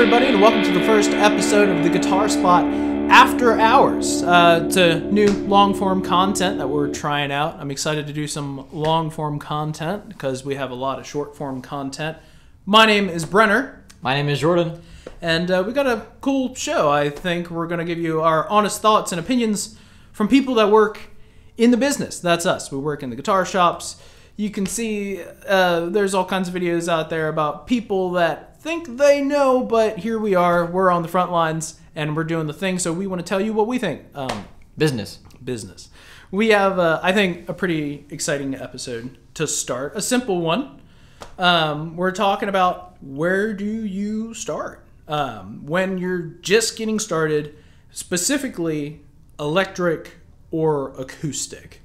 everybody, and welcome to the first episode of the Guitar Spot After Hours. It's a new long-form content that we're trying out. I'm excited to do some long-form content because we have a lot of short-form content. My name is Brenner. My name is Jordan. And we got a cool show. I think we're going to give you our honest thoughts and opinions from people that work in the business. That's us. We work in the guitar shops. You can see there's all kinds of videos out there about people that think they know, but here we are. We're on the front lines, and we're doing the thing, so we want to tell you what we think. Business. We have, I think, a pretty exciting episode to start. A simple one. We're talking about where do you start when you're just getting started, specifically electric or acoustic.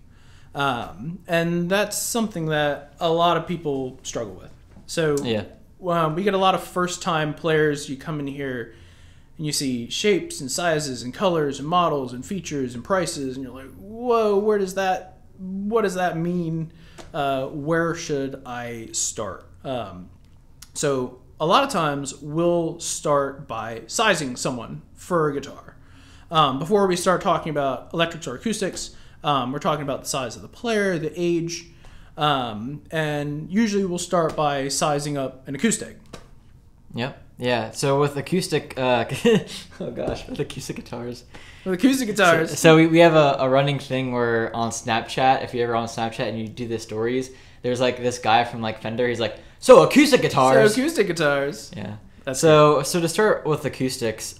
And that's something that a lot of people struggle with. So yeah. We get a lot of first-time players. You come in here and you see shapes and sizes and colors and models and features and prices, and you're like, whoa, what does that mean? Where should I start? So a lot of times we'll start by sizing someone for a guitar. Before we start talking about electrics or acoustics, we're talking about the size of the player, the age, and usually we'll start by sizing up an acoustic. Yep. Yeah. So with acoustic, with acoustic guitars. With acoustic guitars. So we have a running thing where on Snapchat, if you're ever on Snapchat and you do the stories, there's like this guy from like Fender. He's like, so acoustic guitars. Yeah. That's so to start with acoustics,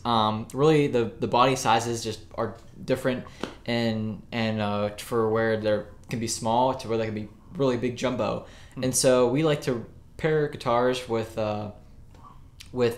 really the body sizes just are different, and for where they can be small to where they can be really big jumbo. And so we like to pair guitars with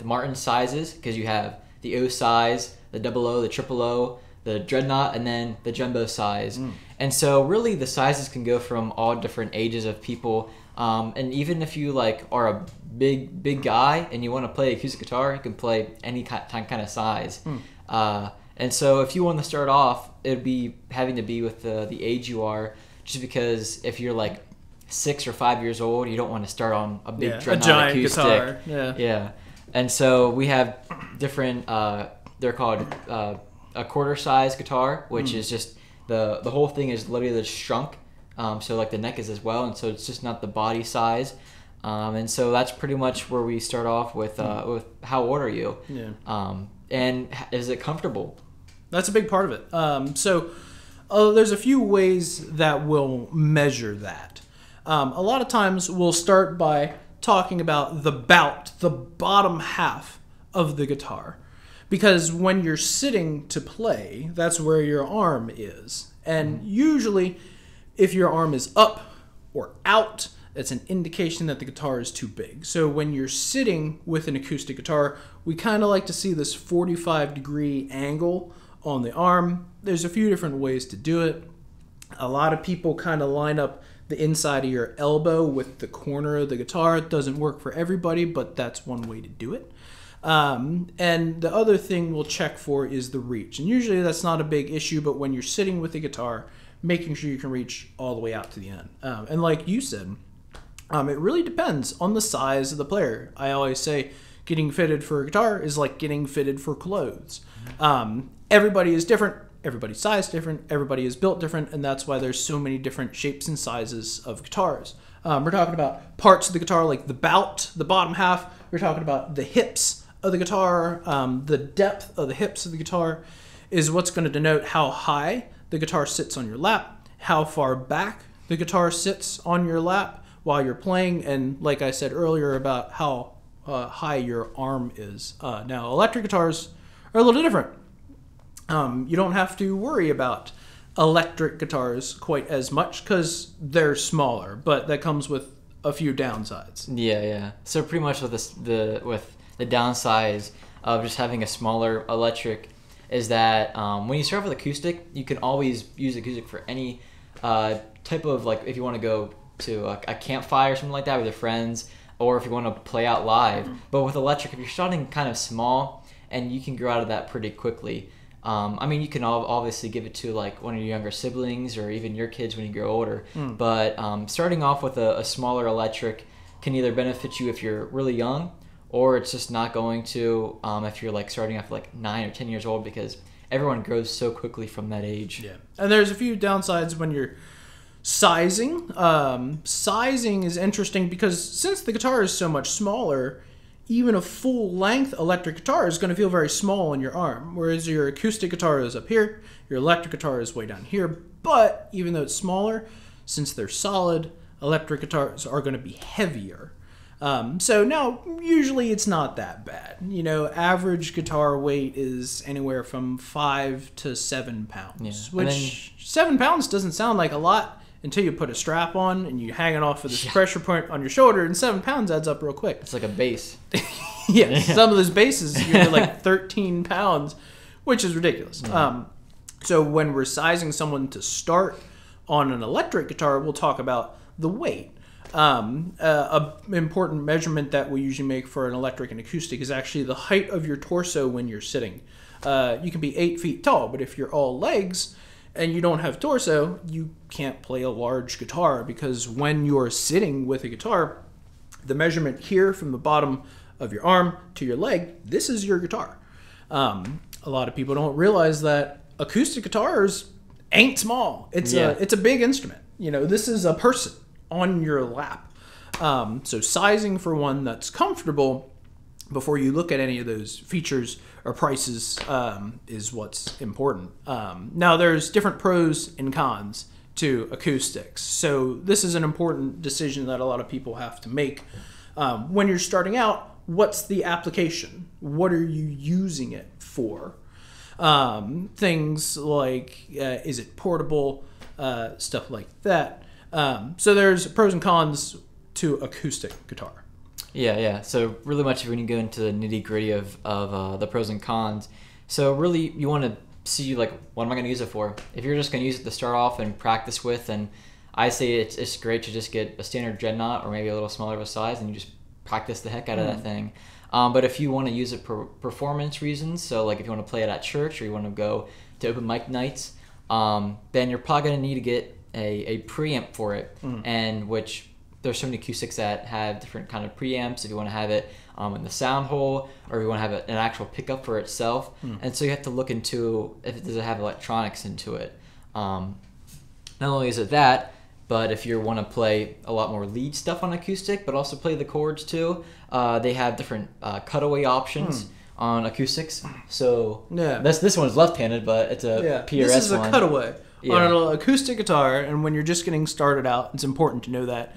Martin sizes, because you have the O size, the double O, the triple O, the dreadnought, and then the jumbo size. And so really the sizes can go from all different ages of people. And even if you like are a big guy and you want to play acoustic guitar, you can play any kind of size. And so if you want to start off, it'd be having to be with the age you are, just because if you're like 6 or 5 years old, you don't want to start on a big dreadnought acoustic guitar. Yeah. And so we have different they're called a quarter size guitar, which is just the whole thing is literally just shrunk. So like the neck is as well, and so it's just not the body size. And so that's pretty much where we start off with how old are you? Yeah. And is it comfortable? That's a big part of it. So there's a few ways that we'll measure that. A lot of times we'll start by talking about the bottom half of the guitar. Because when you're sitting to play, that's where your arm is. And usually, if your arm is up or out, it's an indication that the guitar is too big. So when you're sitting with an acoustic guitar, we kind of like to see this 45-degree angle on the arm. There's a few different ways to do it. A lot of people kind of line up the inside of your elbow with the corner of the guitar. It doesn't work for everybody, but that's one way to do it. And the other thing we'll check for is the reach. And usually that's not a big issue, but when you're sitting with the guitar, making sure you can reach all the way out to the end. And like you said, it really depends on the size of the player. I always say getting fitted for a guitar is like getting fitted for clothes. Everybody is different. Everybody's size different. Everybody is built different. And that's why there's so many different shapes and sizes of guitars. We're talking about parts of the guitar like the bottom half. We're talking about the hips of the guitar. The depth of the hips of the guitar is what's going to denote how high the guitar sits on your lap, how far back the guitar sits on your lap while you're playing, and like I said earlier about how high your arm is. Now, electric guitars are a little different. You don't have to worry about electric guitars quite as much because they're smaller, but that comes with a few downsides. Yeah. So pretty much with the downsides of just having a smaller electric is that when you start with acoustic, you can always use acoustic for any type of, like, if you want to go to a campfire or something like that with your friends, or if you want to play out live. But with electric, if you're starting kind of small, and you can grow out of that pretty quickly. I mean, you can obviously give it to like one of your younger siblings or even your kids when you grow older. But starting off with a smaller electric can either benefit you if you're really young, or it's just not going to if you're like starting off like 9 or 10 years old, because everyone grows so quickly from that age. Yeah, and there's a few downsides when you're sizing. Sizing is interesting because since the guitar is so much smaller, even a full-length electric guitar is going to feel very small in your arm, whereas your acoustic guitar is up here, your electric guitar is way down here. But even though it's smaller, since they're solid, electric guitars are going to be heavier. So now, usually it's not that bad. You know, average guitar weight is anywhere from 5 to 7 pounds, which 7 pounds doesn't sound like a lot until you put a strap on and you hang it off with this pressure point on your shoulder, and 7 pounds adds up real quick. It's like a bass. Yeah, some of those basses, you're like 13 pounds, which is ridiculous. So when we're sizing someone to start on an electric guitar, we'll talk about the weight. A important measurement that we usually make for an electric and acoustic is actually the height of your torso when you're sitting. You can be 8 feet tall, but if you're all legs and you don't have torso, you can't play a large guitar, because when you're sitting with a guitar, the measurement here from the bottom of your arm to your leg, this is your guitar. A lot of people don't realize that acoustic guitars ain't small. It's a big instrument. You know, this is a person on your lap. So sizing for one that's comfortable before you look at any of those features or prices is what's important. Now, there's different pros and cons to acoustics. So this is an important decision that a lot of people have to make. When you're starting out, what's the application? What are you using it for? Things like, is it portable? Stuff like that. So there's pros and cons to acoustic guitar. Yeah. So really much when you go into the nitty gritty of the pros and cons. So really you want to see like, what am I going to use it for? If you're just going to use it to start off and practice with, and I say it's great to just get a standard dreadnought or maybe a little smaller of a size, and you just practice the heck out of that thing. But if you want to use it for performance reasons, so like if you want to play it at church or you want to go to open mic nights, then you're probably going to need to get a preamp for it, and which there's so many acoustics that have different kind of preamps. If you want to have it in the sound hole, or if you want to have an actual pickup for itself, and so you have to look into if does it have electronics into it. Not only is it that, but if you want to play a lot more lead stuff on acoustic, but also play the chords too, they have different cutaway options on acoustics. So this one's left-handed, but it's a PRS one. This is a cutaway on an acoustic guitar, and when you're just getting started out, it's important to know that.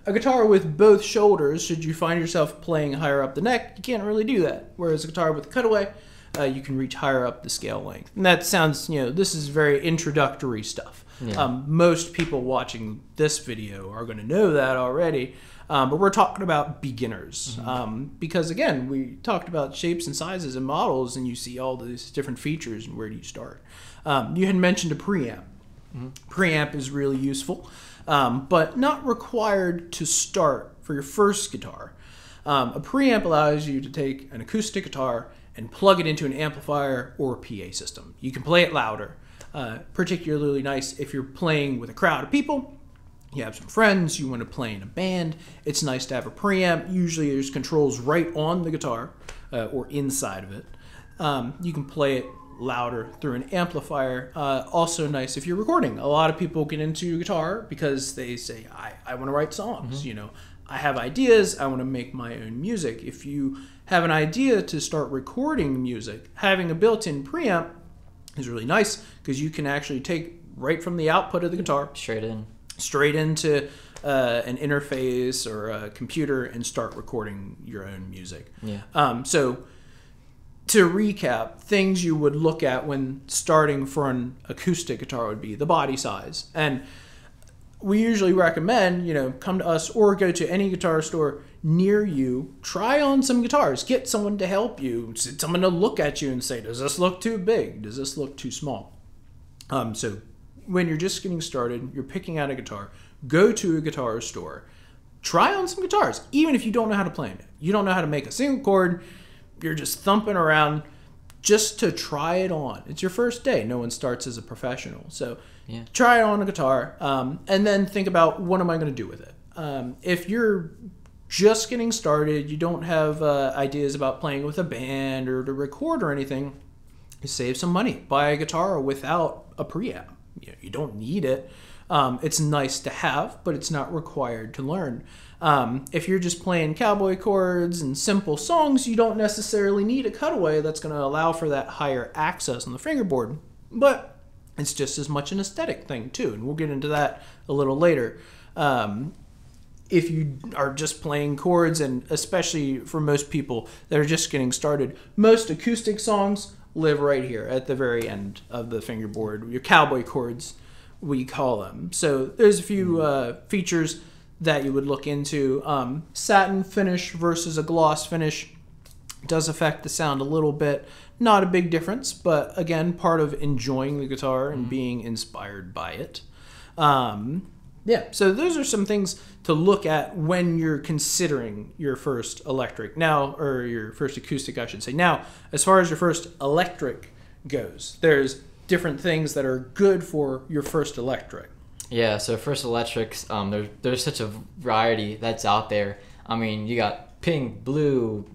A guitar with both shoulders, should you find yourself playing higher up the neck, you can't really do that. Whereas a guitar with a cutaway, you can reach higher up the scale length. And that sounds, this is very introductory stuff. Most people watching this video are going to know that already. But we're talking about beginners. Because again, we talked about shapes and sizes and models, and you see all these different features, and where do you start? You had mentioned a preamp. Preamp is really useful, but not required to start for your first guitar. A preamp allows you to take an acoustic guitar and plug it into an amplifier or a PA system. You can play it louder. Particularly nice if you're playing with a crowd of people, you have some friends, you want to play in a band. It's nice to have a preamp. Usually there's controls right on the guitar or inside of it. You can play it louder through an amplifier. Also nice if you're recording. A lot of people get into guitar because they say, I want to write songs. I have ideas, I want to make my own music. If you have an idea to start recording music, having a built-in preamp is really nice, because you can actually take right from the output of the guitar straight into an interface or a computer and start recording your own music. So to recap, things you would look at when starting for an acoustic guitar would be the body size. And we usually recommend, come to us or go to any guitar store near you, try on some guitars, get someone to help you, someone to look at you and say, does this look too big? Does this look too small? So when you're just getting started, you're picking out a guitar, go to a guitar store, try on some guitars, even if you don't know how to play it. You don't know how to make a single chord, you're just thumping around just to try it on. It's your first day. No one starts as a professional. So try it on a guitar, and then think about, what am I going to do with it? If you're just getting started, you don't have ideas about playing with a band or to record or anything, you save some money. Buy a guitar without a preamp. You don't need it. It's nice to have, but it's not required to learn. If you're just playing cowboy chords and simple songs, you don't necessarily need a cutaway that's going to allow for that higher access on the fingerboard. But it's just as much an aesthetic thing too, and we'll get into that a little later. If you are just playing chords, and especially for most people that are just getting started, most acoustic songs live right here at the very end of the fingerboard. Your cowboy chords, we call them. So there's a few features that you would look into. Satin finish versus a gloss finish does affect the sound a little bit. Not a big difference, but again, part of enjoying the guitar and being inspired by it. Yeah, so those are some things to look at when you're considering your first electric. Now, or your first acoustic, I should say. Now, as far as your first electric goes, there's different things that are good for your first electric. Yeah, so first electrics, there's such a variety that's out there. I mean, you got pink, blue,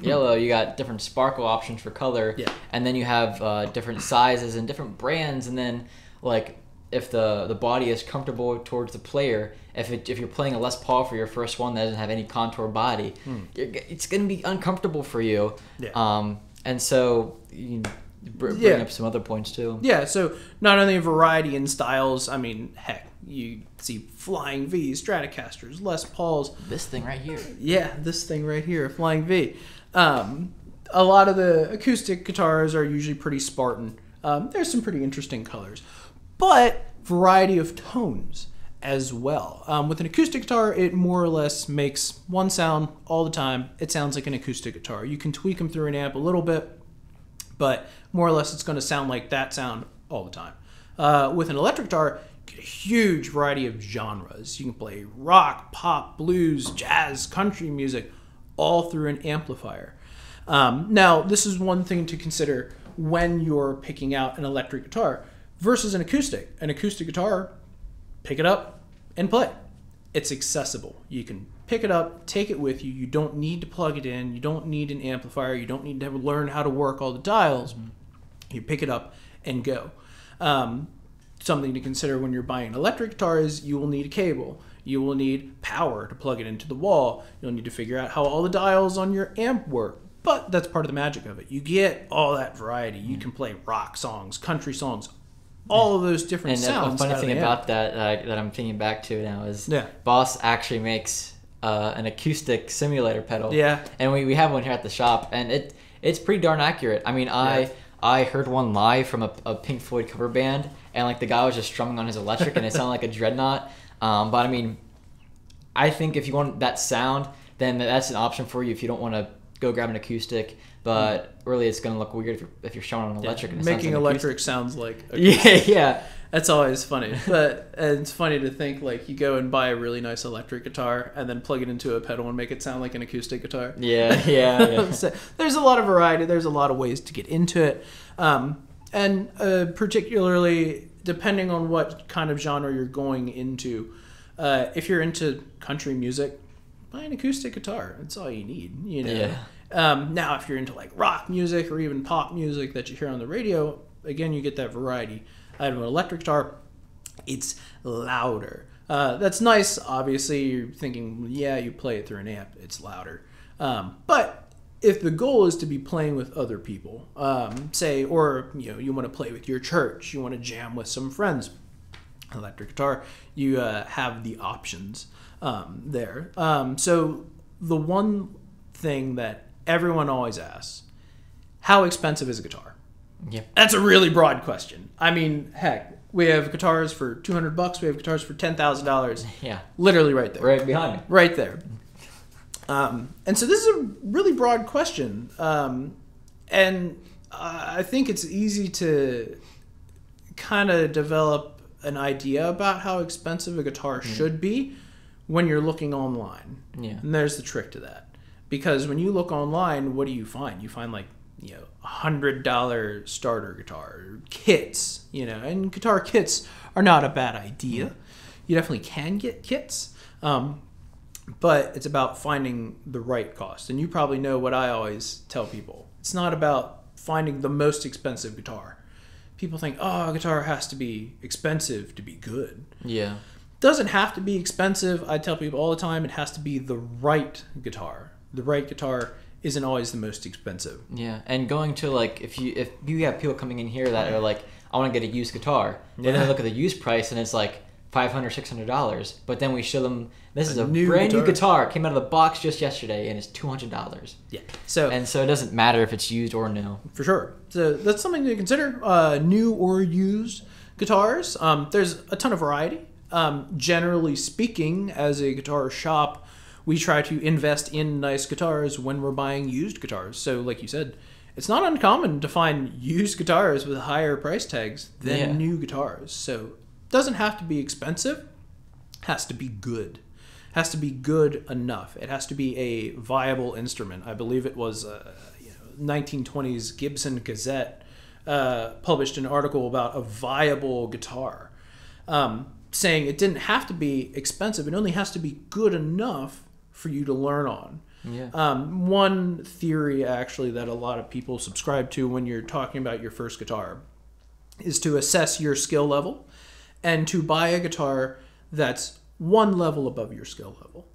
yellow, you got different sparkle options for color, Yeah. and then you have different sizes and different brands, and then like if the body is comfortable towards the player, if you're playing a Les Paul for your first one that doesn't have any contour body, it's going to be uncomfortable for you. Yeah. And so you bring up some other points too. Yeah, so not only a variety in styles, I mean, heck, you see Flying V's, Stratocasters, Les Pauls. This thing right here. Yeah, this thing right here, a Flying V. A lot of the acoustic guitars are usually pretty Spartan. There's some pretty interesting colors, but variety of tones as well. With an acoustic guitar, it more or less makes one sound all the time. It sounds like an acoustic guitar. You can tweak them through an amp a little bit, but more or less it's going to sound like that sound all the time. With an electric guitar, you get a huge variety of genres. You can play rock, pop, blues, jazz, country music, all through an amplifier. Now, this is one thing to consider when you're picking out an electric guitar versus an acoustic. An acoustic guitar, pick it up and play. It's accessible. You can pick it up, take it with you. You don't need to plug it in. You don't need an amplifier. You don't need to learn how to work all the dials. You pick it up and go. Something to consider when you're buying an electric guitar is you will need a cable. You will need power to plug it into the wall. You'll need to figure out how all the dials on your amp work. But that's part of the magic of it. You get all that variety. You can play rock songs, country songs, all of those different sounds. And a funny thing about that that I'm thinking back to now is Boss actually makes an acoustic simulator pedal. Yeah. And we have one here at the shop, and it's pretty darn accurate. I mean, I heard one live from a Pink Floyd cover band, and like the guy was just strumming on his electric, and it sounded like a dreadnought. But I mean, I think if you want that sound, then that's an option for you if you don't want to go grab an acoustic. But really, it's going to look weird if you're showing an electric. And it making sounds like electric sounds like acoustic. Yeah. That's always funny. But it's funny to think like you go and buy a really nice electric guitar and then plug it into a pedal and make it sound like an acoustic guitar. Yeah. So there's a lot of variety. There's a lot of ways to get into it. And particularly depending on what kind of genre you're going into. If you're into country music, buy an acoustic guitar. That's all you need, you know. Yeah. Now, if you're into like rock music or even pop music that you hear on the radio, again, you get that variety. I have an electric guitar. It's louder. That's nice. Obviously, you're thinking, yeah, you play it through an amp. It's louder. But if the goal is to be playing with other people, say, or you want to play with your church, you want to jam with some friends, electric guitar, you have the options there. So the one thing that everyone always asks, how expensive is a guitar? Yep. That's a really broad question. I mean, heck, we have guitars for $200. We have guitars for $10,000. Yeah. Literally right there. Right behind me. Right there. And so this is a really broad question. And I think it's easy to kind of develop an idea about how expensive a guitar should be when you're looking online. Yeah. And there's the trick to that. Because when you look online, what do you find? You find like, $100 starter guitar kits, and guitar kits are not a bad idea. You definitely can get kits. but it's about finding the right cost. And you probably know what I always tell people. It's not about finding the most expensive guitar. People think, oh, a guitar has to be expensive to be good. Yeah. Doesn't have to be expensive. I tell people all the time it has to be the right guitar. The right guitar isn't always the most expensive. Yeah, and going to like if you have people coming in here that are like, I want to get a used guitar, but then they look at the used price and it's like $500, $600. But then we show them this is a brand new guitar, came out of the box just yesterday, and it's $200. Yeah. So it doesn't matter if it's used or new. For sure. So that's something to consider. New or used guitars. There's a ton of variety. Generally speaking, as a guitar shop, we try to invest in nice guitars when we're buying used guitars. So, like you said, it's not uncommon to find used guitars with higher price tags than new guitars. So, it doesn't have to be expensive. It has to be good. It has to be good enough. It has to be a viable instrument. I believe it was 1920s Gibson Gazette published an article about a viable guitar. Saying it didn't have to be expensive. It only has to be good enough for you to learn on. Yeah. One theory, actually, that a lot of people subscribe to when you're talking about your first guitar is to assess your skill level and to buy a guitar that's one level above your skill level.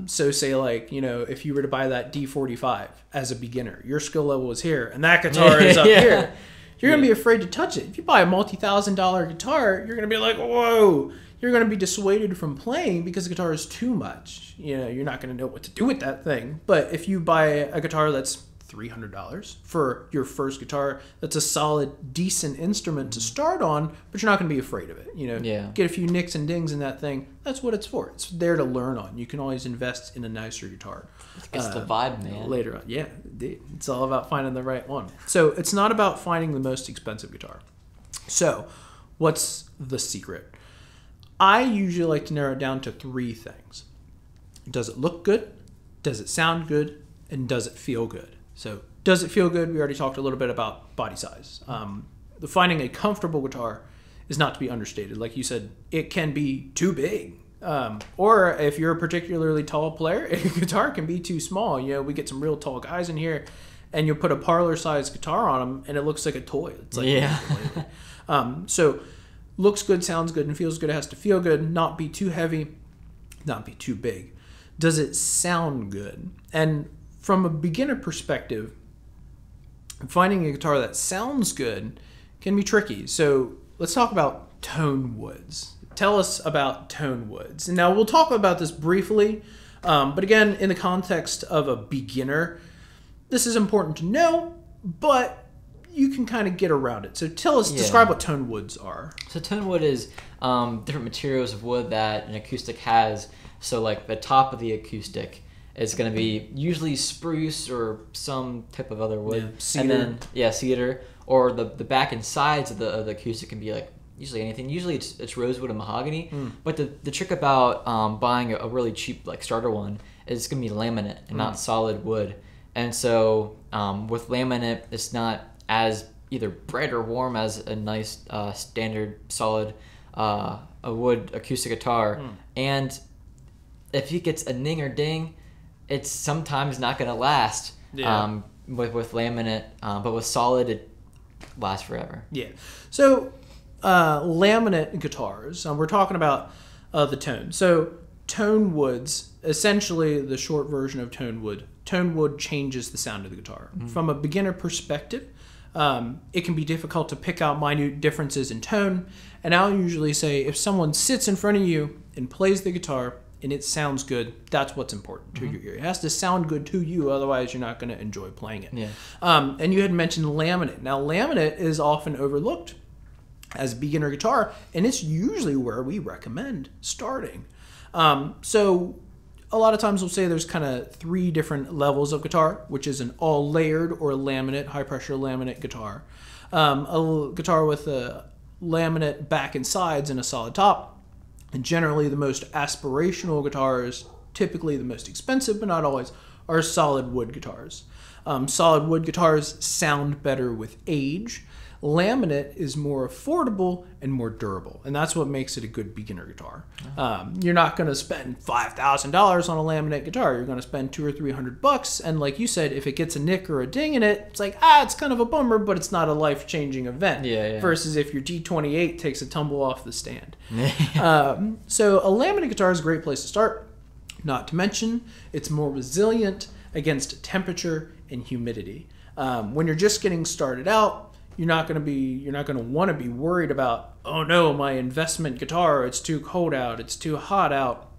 So say like, if you were to buy that D45 as a beginner, your skill level is here and that guitar is up here. You're going to be afraid to touch it. If you buy a multi-$1,000 guitar, you're going to be like, whoa. You're going to be dissuaded from playing because the guitar is too much. You're not going to know what to do with that thing. But if you buy a guitar that's $300 for your first guitar, that's a solid, decent instrument to start on, but you're not going to be afraid of it. Get a few nicks and dings in that thing. That's what it's for. It's there to learn on. You can always invest in a nicer guitar. It's the vibe, man. Later on. Yeah, it's all about finding the right one. So it's not about finding the most expensive guitar. So what's the secret? I usually like to narrow it down to 3 things. Does it look good? Does it sound good? And does it feel good? So does it feel good? We already talked a little bit about body size. Finding a comfortable guitar is not to be understated. Like you said, it can be too big. Or if you're a particularly tall player, a guitar can be too small. We get some real tall guys in here, and you'll put a parlor-sized guitar on them, and it looks like a toy. It's like so looks good, sounds good, and feels good. It has to feel good, not be too heavy, not be too big. Does it sound good? And from a beginner perspective, finding a guitar that sounds good can be tricky. So let's talk about tone woods. Tell us about tone woods. And now we'll talk about this briefly, but again, in the context of a beginner, this is important to know, but you can kind of get around it. So describe what tone woods are. So tone wood is different materials of wood that an acoustic has. So like the top of the acoustic is going to be usually spruce or some type of other wood. Cedar. And then, cedar. Or the back and sides of the acoustic can be like usually anything. Usually it's rosewood and mahogany. But the trick about buying a really cheap like starter one is it's going to be laminate and not solid wood. And so with laminate, it's not as either bright or warm as a nice standard solid a wood acoustic guitar. And if it gets a ning or ding, it's sometimes not going to last with laminate, but with solid, it lasts forever. Yeah. So laminate guitars, we're talking about the tone. So tone woods, essentially the short version of tone wood. Tone wood changes the sound of the guitar. From a beginner perspective, it can be difficult to pick out minute differences in tone. And I'll usually say if someone sits in front of you and plays the guitar and it sounds good, that's what's important to your ear. It has to sound good to you, otherwise you're not going to enjoy playing it. And you had mentioned laminate. Now, laminate is often overlooked as a beginner guitar, and it's usually where we recommend starting. So a lot of times we'll say there's kind of 3 different levels of guitar, which is an all layered or laminate, high pressure laminate guitar. A guitar with a laminate back and sides and a solid top. And generally the most aspirational guitars, typically the most expensive but not always, are solid wood guitars. Solid wood guitars sound better with age. Laminate is more affordable and more durable, and that's what makes it a good beginner guitar. You're not going to spend $5,000 on a laminate guitar. You're going to spend $200 or $300, and like you said, if it gets a nick or a ding in it, it's like it's kind of a bummer, but it's not a life-changing event. Yeah. Versus if your G28 takes a tumble off the stand. So a laminate guitar is a great place to start. Not to mention, it's more resilient against temperature and humidity. When you're just getting started out, you're not going to want to be worried about, oh no, my investment guitar, it's too cold out, it's too hot out.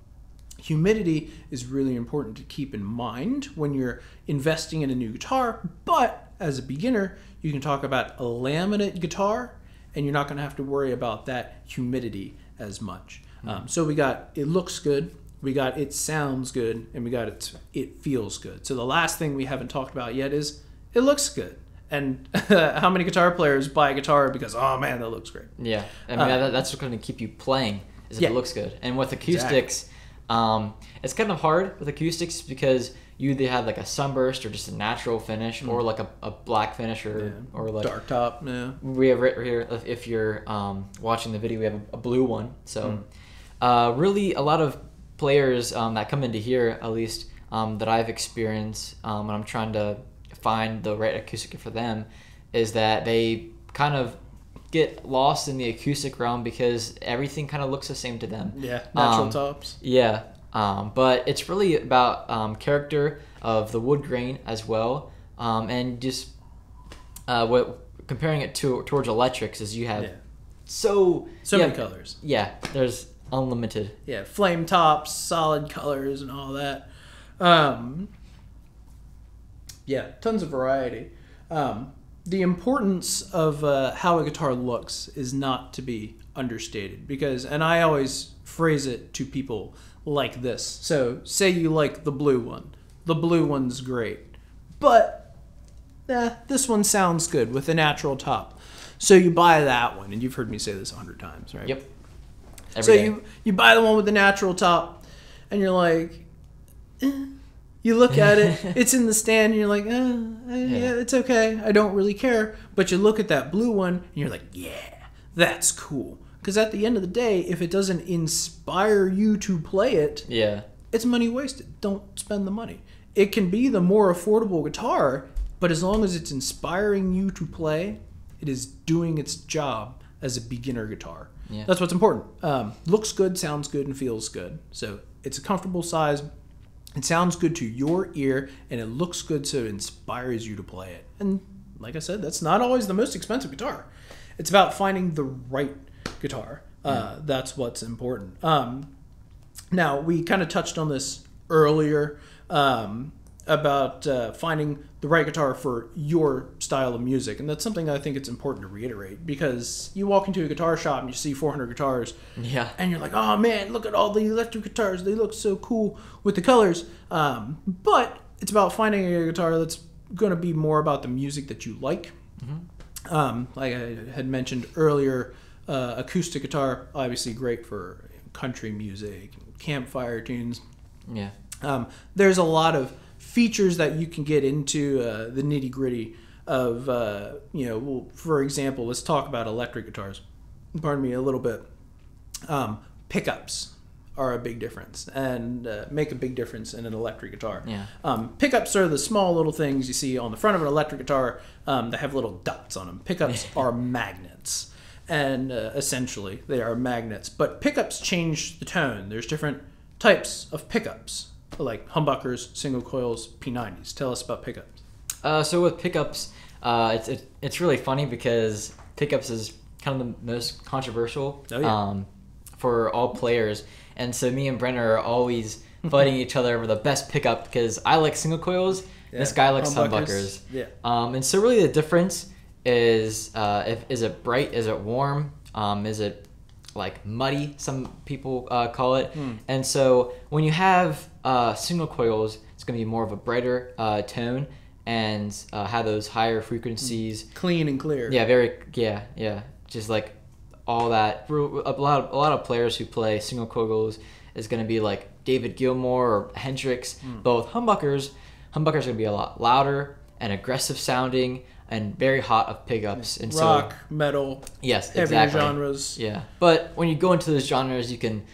Humidity is really important to keep in mind when you're investing in a new guitar, but as a beginner, you can talk about a laminate guitar, and you're not going to have to worry about that humidity as much. So we got it looks good, we got it sounds good, and we got it feels good. So the last thing we haven't talked about yet is it looks good. And how many guitar players buy a guitar because, oh man, that looks great. Yeah, I mean that's what's going to keep you playing is if it looks good. And with acoustics, it's kind of hard with acoustics because you either have like a sunburst or just a natural finish, or like a black finish or like dark top. Yeah, we have right here. If you're watching the video, we have a blue one. So really, a lot of players that come into here, at least that I've experienced when I'm trying to find the right acoustic for them, is that they kind of get lost in the acoustic realm because everything kind of looks the same to them. Yeah, natural tops. Yeah, but it's really about character of the wood grain as well, and just comparing it towards electrics is you have so many colors. Yeah, there's unlimited. Yeah, flame tops, solid colors, and all that. Yeah, tons of variety. The importance of how a guitar looks is not to be understated because, and I always phrase it to people like this. So say you like the blue one. The blue one's great. But this one sounds good with a natural top. So you buy that one, and you've heard me say this 100 times, right? Yep. So you buy the one with the natural top, and you're like, You look at it, it's in the stand, and you're like, yeah, it's okay. I don't really care. But you look at that blue one, and you're like, yeah, that's cool. Because at the end of the day, if it doesn't inspire you to play it, it's money wasted. Don't spend the money. It can be the more affordable guitar, but as long as it's inspiring you to play, it is doing its job as a beginner guitar. Yeah. That's what's important. Looks good, sounds good, and feels good. So it's a comfortable size. It sounds good to your ear, and it looks good, so it inspires you to play it. And like I said, that's not always the most expensive guitar. It's about finding the right guitar. That's what's important. Now, we kind of touched on this earlier about finding the right guitar for your style of music. And that's something I think it's important to reiterate, because you walk into a guitar shop and you see 400 guitars, and you're like, oh man, look at all the electric guitars. They look so cool with the colors. But it's about finding a guitar that's going to be more about the music that you like. Like I had mentioned earlier, acoustic guitar, obviously great for country music, campfire tunes. There's a lot of features that you can get into the nitty gritty of, well, for example, let's talk about electric guitars. Pardon me a little bit. Pickups are a big difference and make a big difference in an electric guitar. Pickups are the small little things you see on the front of an electric guitar that have little dots on them. Pickups are magnets, and essentially they are magnets. But pickups change the tone. There's different types of pickups, like humbuckers, single coils, P90s. Tell us about pickups. So with pickups, it's really funny because pickups is kind of the most controversial for all players. And so me and Brenner are always fighting each other over the best pickup, because I like single coils, this guy likes humbuckers. And so really the difference is, is it bright, is it warm, is it like muddy, some people call it. And so when you have single coils, it's going to be more of a brighter tone and have those higher frequencies. Clean and clear. Just like all that. A lot of players who play single coils is going to be like David Gilmour or Hendrix. Both humbuckers are going to be a lot louder and aggressive sounding, and very hot of pickups. And rock, metal, yes, heavier exactly. genres. Yeah, but when you go into those genres, you can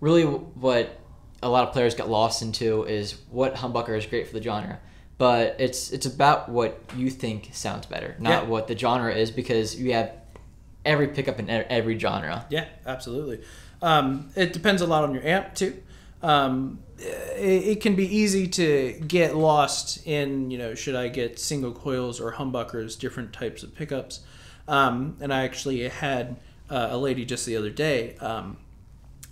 really what a lot of players get lost into is what humbucker is great for the genre. But it's about what you think sounds better, not what the genre is, because you have every pickup in every genre. Yeah, absolutely. It depends a lot on your amp too. It can be easy to get lost in, should I get single coils or humbuckers, different types of pickups. And I actually had a lady just the other day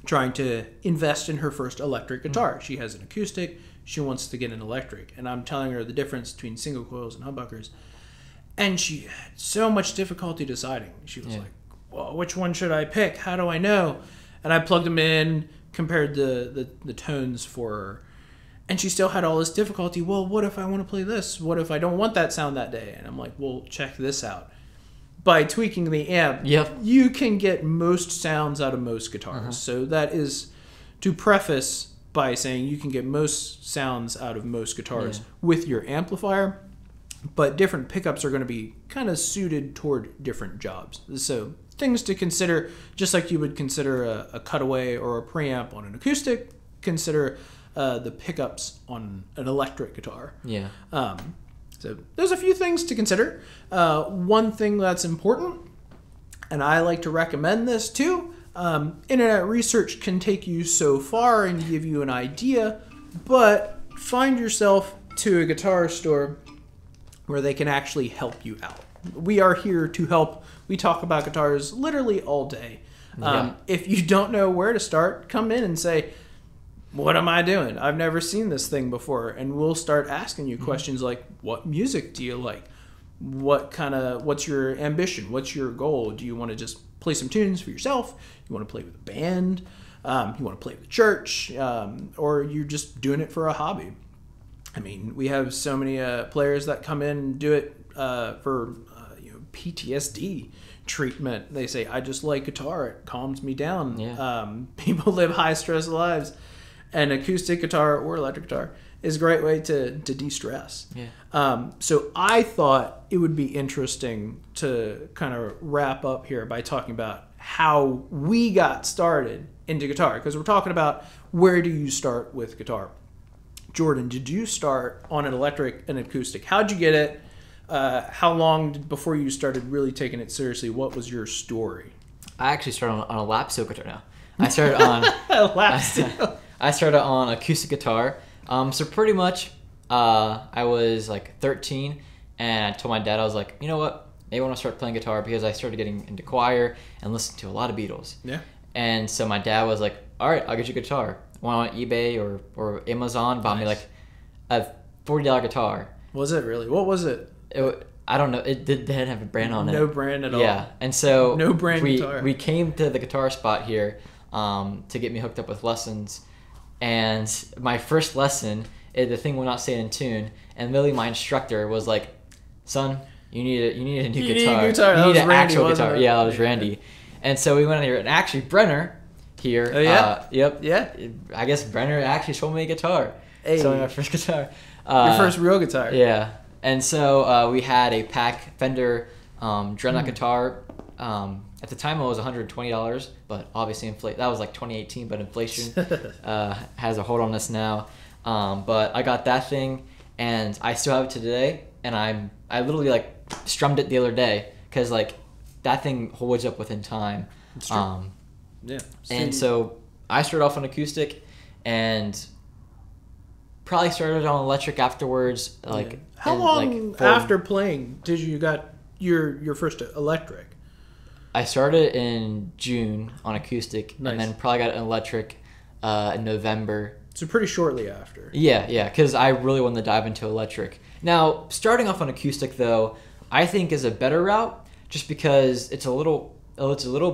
trying to invest in her first electric guitar. She has an acoustic. She wants to get an electric. And I'm telling her the difference between single coils and humbuckers. And she had so much difficulty deciding. She was like, well, which one should I pick? How do I know? And I plugged them in, compared the tones for her. And she still had all this difficulty. Well, what if I want to play this? What if I don't want that sound that day? And I'm like, well, check this out. By tweaking the amp, you can get most sounds out of most guitars. So that is to preface by saying you can get most sounds out of most guitars with your amplifier, but different pickups are going to be kind of suited toward different jobs. So things to consider, just like you would consider a cutaway or a preamp on an acoustic, consider the pickups on an electric guitar. Yeah. So there's a few things to consider. One thing that's important, and I like to recommend this too, internet research can take you so far and give you an idea, but find yourself to a guitar store where they can actually help you out. We are here to help. We talk about guitars literally all day. If you don't know where to start, come in and say, what am I doing? I've never seen this thing before. And we'll start asking you questions like, what music do you like? What's your ambition? What's your goal? Do you want to just play some tunes for yourself? You want to play with a band? You want to play with a church? Or you're just doing it for a hobby? I mean, we have so many players that come in and do it for PTSD treatment. They say, I just like guitar. It calms me down. People live high-stress lives. An acoustic guitar or electric guitar is a great way to de-stress. So I thought it would be interesting to kind of wrap up here by talking about how we got started into guitar, because we're talking about where do you start with guitar. Jordan, did you start on an electric and acoustic? How'd you get it? How long before you started really taking it seriously? What was your story? I actually started on a lap steel guitar now. I started on lap steel. I started on acoustic guitar. So pretty much, I was like 13, and I told my dad, I was like, you know what? Maybe I want to start playing guitar, because I started getting into choir and listened to a lot of Beatles. Yeah. And so my dad was like, all right, I'll get you a guitar. Went on eBay or Amazon, bought me like a $40 guitar. Was it really? What was it? I don't know. It didn't have a brand on it. No brand at all. Yeah. And so no brand guitar. We came to the guitar spot here to get me hooked up with lessons. And my first lesson, the thing will not stay in tune. And literally my instructor was like, son, you need a new guitar. You need an actual guitar. Yeah, that was Randy. And so we went in here, and actually Brenner here. Oh, yeah? Yeah. I guess Brenner actually sold me a guitar. Hey. Sold me my first guitar. Your first real guitar. Yeah. And so we had a pack Fender Dreadnought guitar. At the time it was $120, but obviously that was like 2018, but inflation has a hold on us now. But I got that thing, and I still have it to today, and I literally like strummed it the other day, because like that thing holds up within time. It's true. Yeah. And so I started off on acoustic, and probably started on electric afterwards. Like how long after playing did you got your first electric? I started in June on acoustic, Nice. and then probably got an electric in November. So pretty shortly after. Yeah, because I really wanted to dive into electric. Now, starting off on acoustic, though, I think is a better route, just because it's a little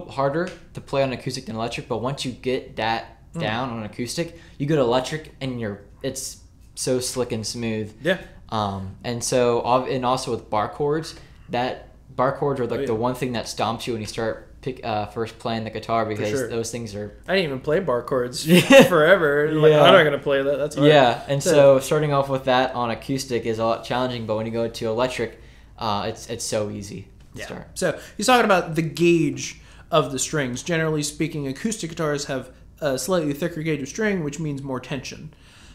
harder to play on acoustic than electric. But once you get that down on acoustic, you go to electric, and it's so slick and smooth. Yeah. And also with bar chords, bar chords are like the one thing that stomps you when you start first playing the guitar, because those things are... I didn't even play bar chords forever. Like, I'm not going to play that. That's hard. Yeah, and so starting off with that on acoustic is a lot challenging, but when you go to electric, it's so easy to Yeah. start. So he's talking about the gauge of the strings. Generally speaking, acoustic guitars have a slightly thicker gauge of string, which means more tension.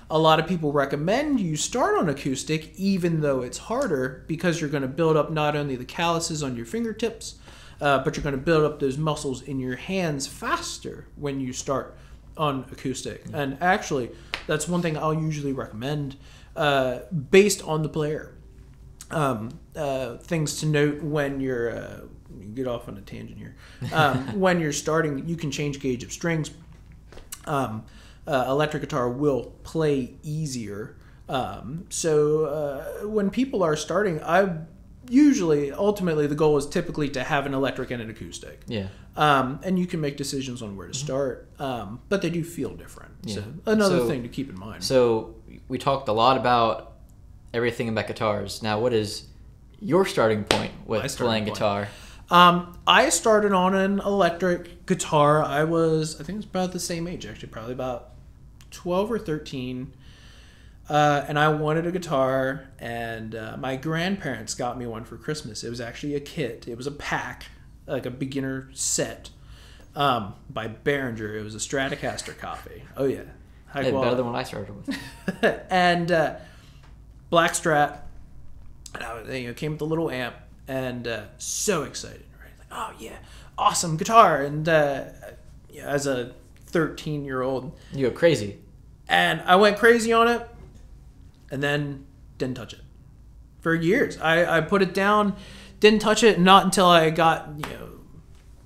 A lot of people recommend you start on acoustic, even though it's harder, because you're going to build up not only the calluses on your fingertips, but you're going to build up those muscles in your hands faster when you start on acoustic. And actually, that's one thing I'll usually recommend based on the player. Things to note when you're get off on a tangent here. When you're starting, you can change gauge of strings. Electric guitar will play easier. So when people are starting, ultimately the goal is typically to have an electric and an acoustic. Yeah. And you can make decisions on where to start, but they do feel different. Yeah. So another thing to keep in mind. So we talked a lot about everything about guitars. Now, what is your starting point with playing guitar? I started on an electric guitar. I think it was about the same age, actually, probably about 12 or 13. And I wanted a guitar, and my grandparents got me one for Christmas. It was actually a kit. It was a pack, like a beginner set, by Behringer. It was a Stratocaster copy. Oh, yeah. High quality. Better than what I started with. And black Strat. And I came with a little amp, and so excited. Right? Like, oh, yeah, awesome guitar. And as a 13-year-old. You go crazy. And I went crazy on it, and then didn't touch it for years. I put it down, didn't touch it, not until I got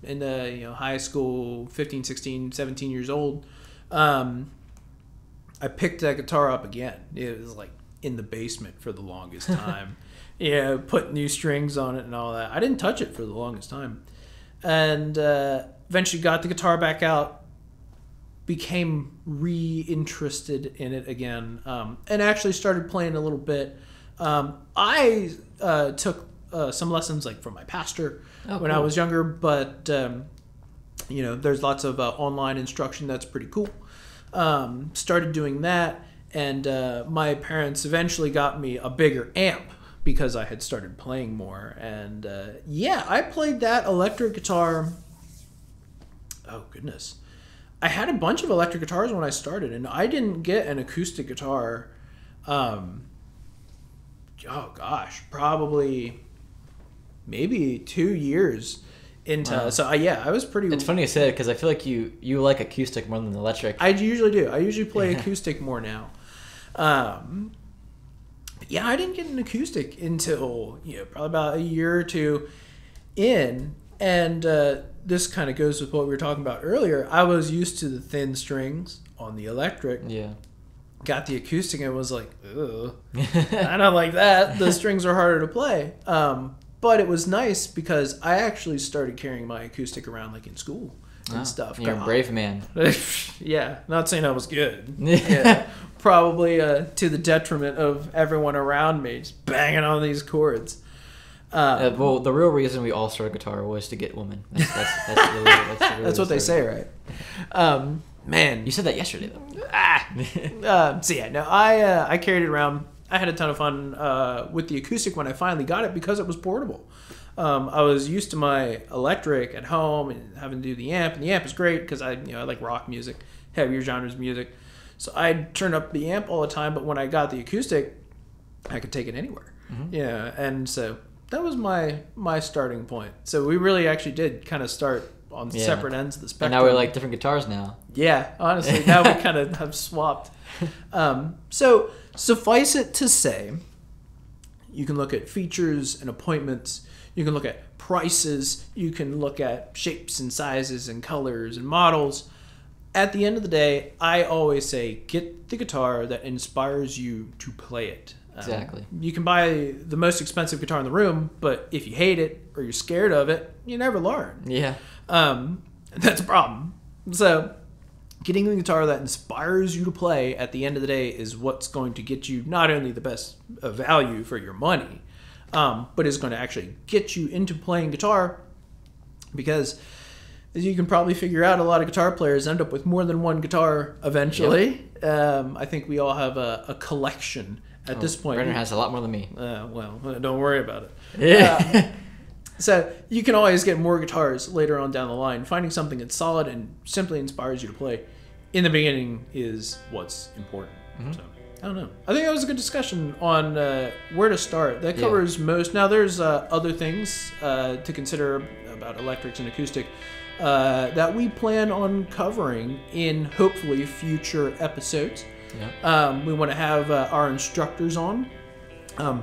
into high school, 15, 16, 17 years old. I picked that guitar up again. It was like in the basement for the longest time. Put new strings on it and all that. I didn't touch it for the longest time, and eventually got the guitar back out. Became re-interested in it again, and actually started playing a little bit. I took some lessons from my pastor when I was younger, but there's lots of online instruction that's pretty cool. Started doing that, and my parents eventually got me a bigger amp because I had started playing more. And I played that electric guitar. Oh goodness. I had a bunch of electric guitars when I started, and I didn't get an acoustic guitar. Probably maybe 2 years into. Wow. So I was pretty. It's funny you say it because I feel like you like acoustic more than electric. I usually do. I usually play acoustic more now. I didn't get an acoustic until probably about a year or two in, and. This kind of goes with what we were talking about earlier. I was used to the thin strings on the electric. Yeah. Got the acoustic and was like, ugh. I don't like that. The strings are harder to play. But it was nice because I actually started carrying my acoustic around in school and stuff. You're a brave man. Yeah. Not saying I was good. Yeah. Probably to the detriment of everyone around me, just banging on these chords. Well, the real reason we all started guitar was to get women. That's what they say, right? Man, you said that yesterday, though. I carried it around. I had a ton of fun with the acoustic when I finally got it because it was portable. I was used to my electric at home and having to do the amp, and the amp is great because I like rock music, heavier genres of music. So I'd turn up the amp all the time, but when I got the acoustic, I could take it anywhere. Mm-hmm. Yeah, and so. That was my starting point. So we really actually did kind of start on separate ends of the spectrum. And now we like different guitars now. Yeah, honestly, now we kind of have swapped. So suffice it to say, you can look at features and appointments. You can look at prices. You can look at shapes and sizes and colors and models. At the end of the day, I always say, get the guitar that inspires you to play it. Exactly. You can buy the most expensive guitar in the room, but if you hate it or you're scared of it, you never learn. Yeah. That's a problem. So getting the guitar that inspires you to play at the end of the day is what's going to get you not only the best value for your money, but is going to actually get you into playing guitar, because as you can probably figure out, a lot of guitar players end up with more than one guitar eventually. Yep. I think we all have a collection At this point, Brendan has a lot more than me. Well, don't worry about it. Yeah. So you can always get more guitars later on down the line. Finding something that's solid and simply inspires you to play in the beginning is what's important. So I don't know. I think that was a good discussion on where to start. That covers most. Now there's other things to consider about electrics and acoustic that we plan on covering in hopefully future episodes. Yeah. We want to have our instructors on.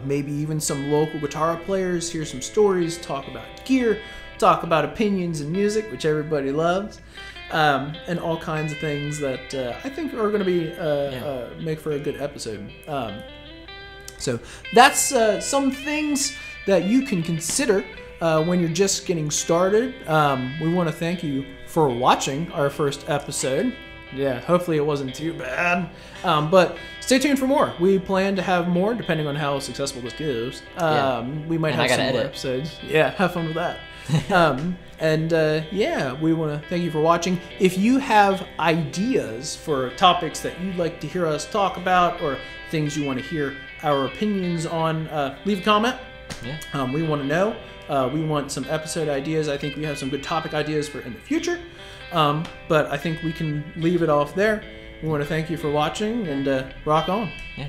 Maybe even some local guitar players, hear some stories, talk about gear, talk about opinions and music, which everybody loves, and all kinds of things that I think are going to be make for a good episode. So that's some things that you can consider when you're just getting started. We want to thank you for watching our first episode. Yeah, hopefully it wasn't too bad. But stay tuned for more. We plan to have more, depending on how successful this goes. We might have some more episodes. Yeah, have fun with that. We want to thank you for watching. If you have ideas for topics that you'd like to hear us talk about or things you want to hear our opinions on, leave a comment. Yeah. We want to know. We want some episode ideas. I think we have some good topic ideas for in the future. But I think we can leave it off there. We want to thank you for watching and rock on. Yeah.